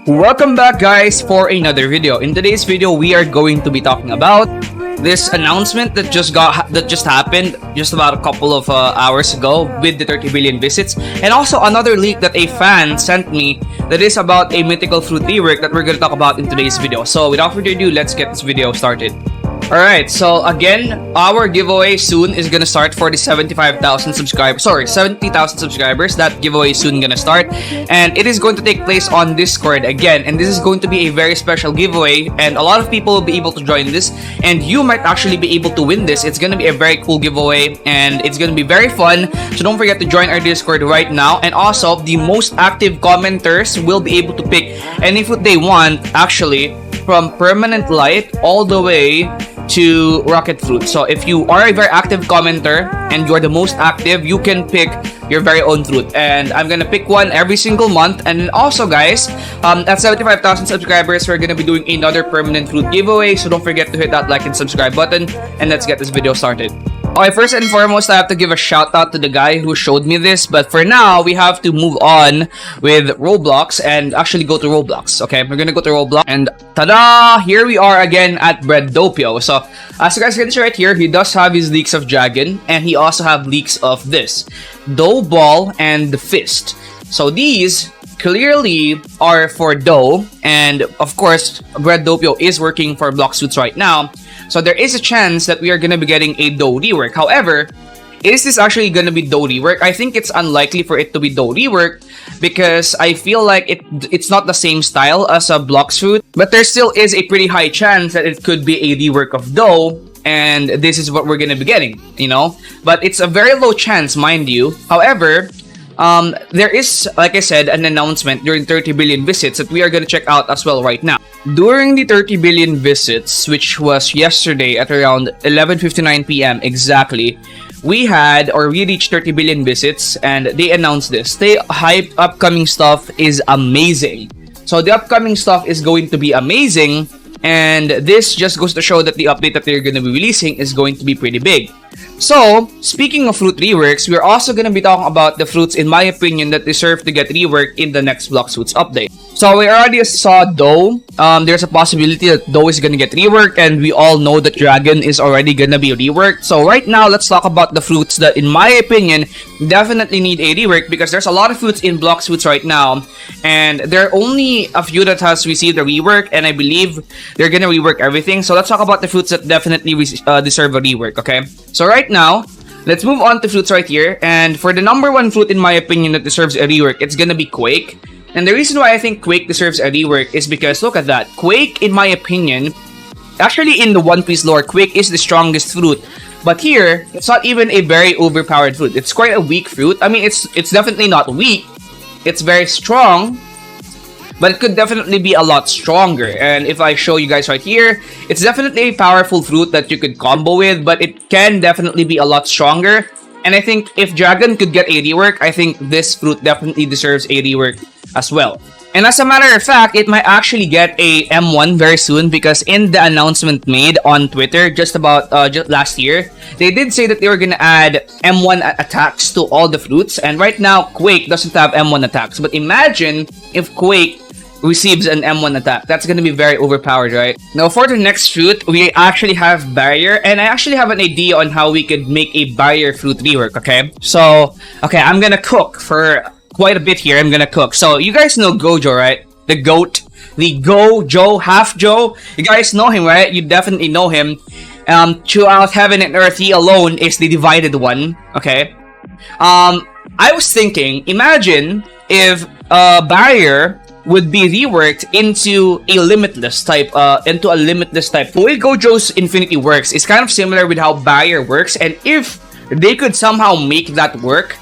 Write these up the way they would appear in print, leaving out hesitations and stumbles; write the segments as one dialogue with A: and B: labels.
A: Welcome back guys for another video. In today's video, we are going to be talking about this announcement that just happened just about a couple of hours ago with the 30 billion visits, and also another leak that a fan sent me that is about a mythical fruit rework that we're going to talk about in today's video. So without further ado, let's get this video started. Alright, so again, our giveaway soon is gonna start for the 75,000 subscribers. Sorry, 70,000 subscribers. That giveaway is soon gonna start. And it is going to take place on Discord again. And this is going to be a very special giveaway. And a lot of people will be able to join this. And you might actually be able to win this. It's gonna be a very cool giveaway. And it's gonna be very fun. So don't forget to join our Discord right now. And also, the most active commenters will be able to pick any food they want, actually, from permanent light all the way to rocket fruit. So if you are a very active commenter and you're the most active, you can pick your very own fruit, and I'm gonna pick one every single month. And then also guys, at 75,000 subscribers, we're gonna be doing another permanent fruit giveaway, so don't forget to hit that like and subscribe button, and let's get this video started. Okay, first and foremost, I have to give a shout out to the guy who showed me this, but for now, we have to move on with Roblox and actually go to Roblox. Okay, we're gonna go to Roblox, and tada! Here we are again at Breadopio. So, as you guys can see right here, he does have his leaks of Dragon, and he also have leaks of this Dough Ball and the Fist. So these clearly are for Dough, and of course, Breadopio is working for BloxFruits right now. So there is a chance that we are going to be getting a Dough rework. However, is this actually going to be Dough rework? I think it's unlikely for it to be Dough rework because I feel like it's not the same style as a BloxFruit, but there still is a pretty high chance that it could be a rework of Dough, and this is what we're going to be getting, you know? But it's a very low chance, mind you. However, there is, like I said, an announcement during 30 billion visits that we are going to check out as well right now. During the 30 billion visits, which was yesterday at around 11:59 p.m. exactly, we reached 30 billion visits, and they announced this. The upcoming stuff is amazing. So the upcoming stuff is going to be amazing, and this just goes to show that the update that they're going to be releasing is going to be pretty big. So, speaking of fruit reworks, we're also going to be talking about the fruits, in my opinion, that deserve to get reworked in the next BloxFruits update. So, we already saw Dough. There's a possibility that Dough is going to get reworked, and we all know that Dragon is already going to be reworked. So, right now, let's talk about the fruits that, in my opinion, definitely need a rework, because there's a lot of fruits in BloxFruits right now, and there are only a few that has received a rework, and I believe they're going to rework everything. So, let's talk about the fruits that definitely deserve a rework, okay? So, right now, let's move on to fruits right here. And for the number one fruit, in my opinion, that deserves a rework, it's gonna be Quake. And the reason why I think Quake deserves a rework is because, look at that. Quake, in my opinion, actually in the One Piece lore, Quake is the strongest fruit. But here, it's not even a very overpowered fruit. It's quite a weak fruit. I mean, it's definitely not weak. It's very strong, but it could definitely be a lot stronger. And if I show you guys right here, it's definitely a powerful fruit that you could combo with, but it can definitely be a lot stronger. And I think if Dragon could get a rework, I think this fruit definitely deserves a rework as well. And as a matter of fact, it might actually get a M1 very soon, because in the announcement made on Twitter just last year, they did say that they were gonna add M1 attacks to all the fruits. And right now, Quake doesn't have M1 attacks. But imagine if Quake receives an M1 attack. That's gonna be very overpowered, right? Now, for the next fruit, we actually have Barrier, and I actually have an idea on how we could make a Barrier fruit rework, okay? So, okay, I'm gonna cook for quite a bit here. I'm gonna cook. So, you guys know Gojo, right? The GOAT. The Gojo, Half Joe. You guys know him, right? You definitely know him. Throughout heaven and earth, he alone is the divided one, okay? I was thinking, imagine if Barrier would be reworked into a limitless type, The way Gojo's Infinity works is kind of similar with how Barrier works, and if they could somehow make that work,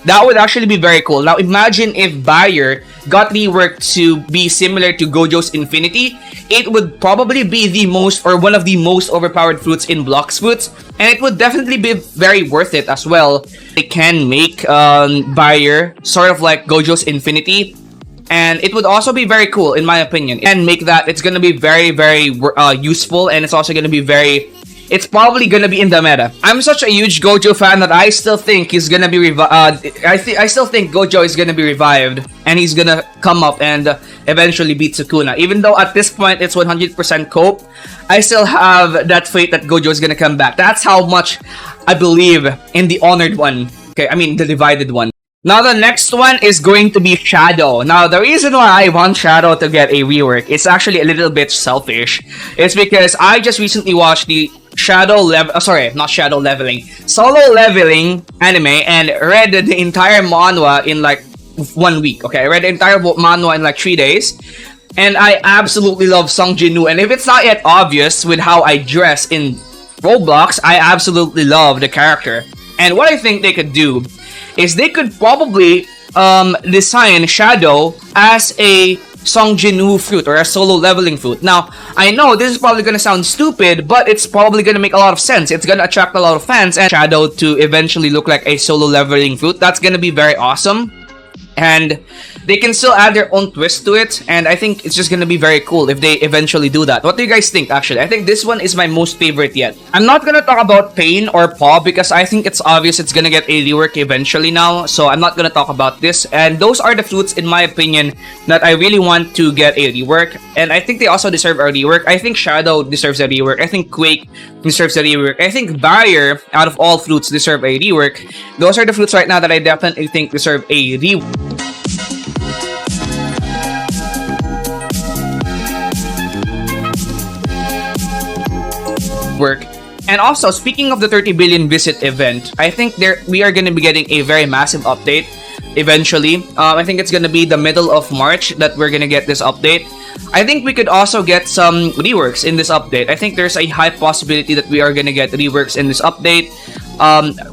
A: that would actually be very cool. Now, imagine if Barrier got reworked to be similar to Gojo's Infinity. It would probably be the most, or one of the most overpowered fruits in BloxFruits, and it would definitely be very worth it as well. They can make Barrier sort of like Gojo's Infinity, and it would also be very cool, in my opinion, and make that it's going to be very, very useful, and it's also going to be very it's probably gonna be in the meta. I'm such a huge Gojo fan that I still think he's gonna be I still think Gojo is gonna be revived, and he's gonna come up and eventually beat Sukuna. Even though at this point it's 100% cope, I still have that faith that Gojo is gonna come back. That's how much I believe in the Honored one. Okay, I mean the Divided one. Now the next one is going to be Shadow. Now the reason why I want Shadow to get a rework is actually a little bit selfish. It's because I just recently watched the Solo Leveling anime and read the entire manhwa in like 1 week. Okay, I read the entire manhwa in like 3 days. And I absolutely love Sung Jin-woo. And if it's not yet obvious with how I dress in Roblox, I absolutely love the character. And what I think they could do is they could probably design Shadow as a Sung Jin-woo fruit or a solo leveling fruit. Now, I know this is probably gonna sound stupid, but it's probably gonna make a lot of sense. It's gonna attract a lot of fans, and Shadow to eventually look like a solo leveling fruit. That's gonna be very awesome. And they can still add their own twist to it, and I think it's just gonna be very cool if they eventually do that. What do you guys think, actually? I think this one is my most favorite yet. I'm not gonna talk about Pain or Paw because I think it's obvious it's gonna get a rework eventually now, so I'm not gonna talk about this. And those are the fruits, in my opinion, that I really want to get a rework, and I think they also deserve a rework. I think Shadow deserves a rework. I think Quake deserves a rework. I think Barrier, out of all fruits, deserve a rework. Those are the fruits right now that I definitely think deserve a rework. And also, speaking of the 30 billion visit event, I think we are going to be getting a very massive update eventually. I think it's going to be the middle of March that we're going to get this update. I think we could also get some reworks in this update. I think there's a high possibility that we are going to get reworks in this update.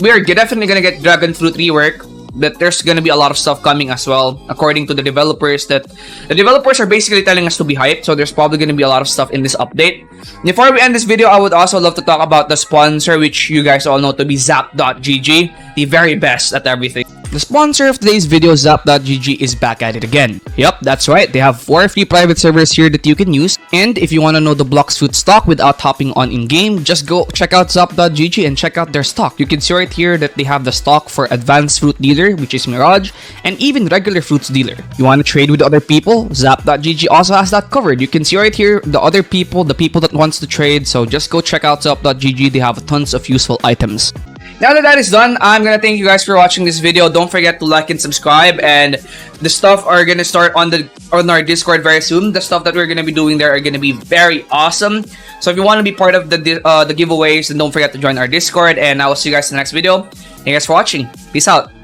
A: We are definitely going to get Dragon Fruit rework, but there's gonna be a lot of stuff coming as well, according to the developers. That the developers are basically telling us to be hyped, so there's probably gonna be a lot of stuff in this update. Before we end this video, I would also love to talk about the sponsor, which you guys all know to be Zap.gg, the very best at everything. The sponsor of today's video, Zap.gg, is back at it again. Yep, that's right. They have 4 free private servers here that you can use. And if you want to know the BloxFruit stock without hopping on in-game, just go check out Zap.gg and check out their stock. You can see right here that they have the stock for Advanced Fruit Dealer, which is Mirage, and even Regular Fruits Dealer. You want to trade with other people? Zap.gg also has that covered. You can see right here the other people, the people that wants to trade. So just go check out Zap.gg. They have tons of useful items. Now that that is done, I'm gonna thank you guys for watching this video. Don't forget to like and subscribe, and the stuff are gonna start on our Discord very soon. The stuff that we're gonna be doing there are gonna be very awesome. So if you want to be part of the giveaways, then don't forget to join our Discord, and I will see you guys in the next video. Thank you guys for watching. Peace out.